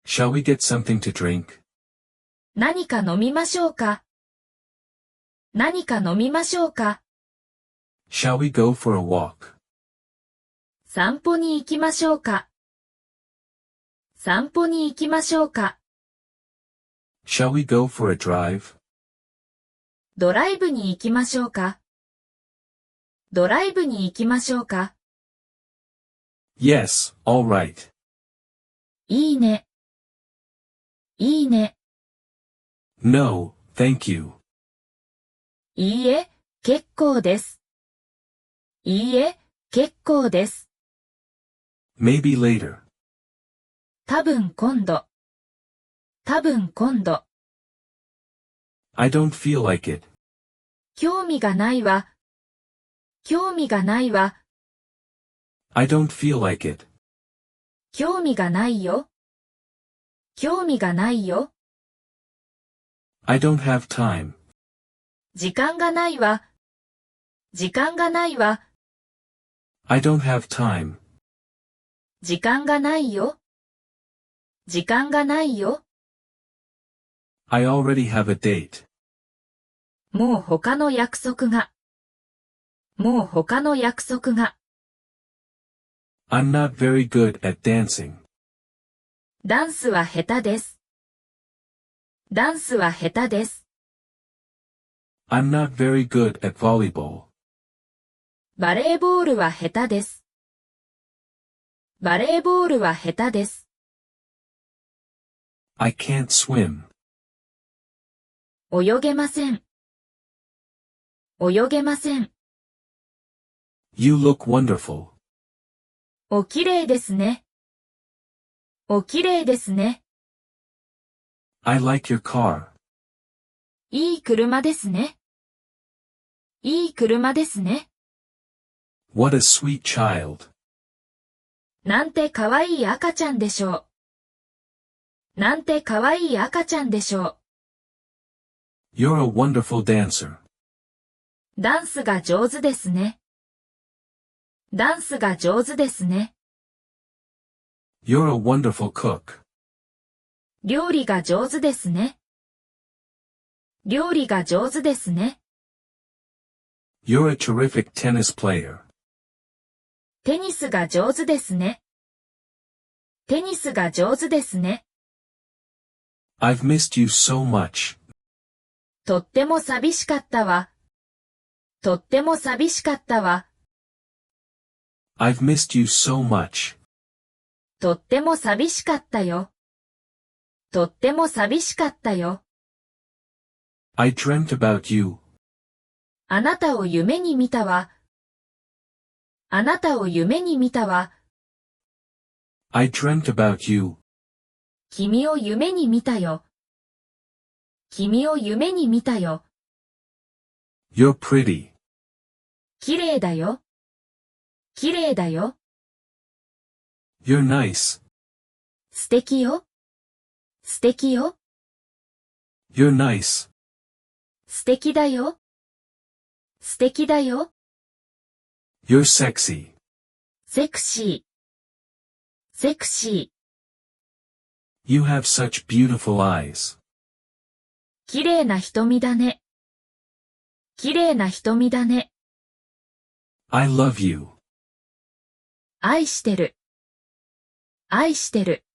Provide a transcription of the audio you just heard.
Shall we get something to drink? 何か飲みましょうか。何か飲みましょうか。Shall we go for a walk? 散歩に行きましょうか。散歩に行きましょうか。Shall we go for a drive? ドライブに行きましょうか。ドライブに行きましょうか。Yes, all right. いいね。いいね。No, thank you. いいえ、結構です。いいえ、結構です。Maybe later. 多分今度。多分今度。I don't feel like it. 興味がないわ。興味がないわ。I don't feel like it. 興味がないよ。興味がないよ。I don't have time. 時間がないわ。時間がないわ。I don't have time. 時間がないよ。時間がないよ。I already have a date. もう他の約束が。もう他の約束が。I'm not very good at dancing. ダンスは下手です。ダンスは下手です。I'm not very good at volleyball. バレーボールは下手です。バレーボールは下手です。I can't swim. 泳げません。泳げません。You look wonderful. お綺麗ですね。お綺麗ですね。I like your car. いい車ですね。いい車ですね。What a sweet child. なんてかわいい赤ちゃんでしょう。なんてかわいい赤ちゃんでしょう。You're a wonderful dancer. ダンスが上手ですね。ダンスが上手ですね。You're a wonderful cook. 料理が上手ですね。料理が上手ですね。You're a terrific tennis player. テニスが上手ですね。テニスが上手ですね。I've missed you so much. とっても寂しかったわ。とっても寂しかったわ。I've missed you so much. とっても寂しかったよ。とっても寂しかったよ。I dreamt about you. あなたを夢に見たわ。あなたを夢に見たわ。I dreamt about you. 君を夢に見たよ。君を夢に見たよ。You're pretty. 綺麗だよ。綺麗だよ。You're nice. 素敵よ。素敵よ。You're nice. 素敵だよ。素敵だよ。You're sexy. セクシー。セクシー。You have such beautiful eyes. 綺麗な瞳だね。綺麗な瞳だね。I love you. 愛してる。愛してる。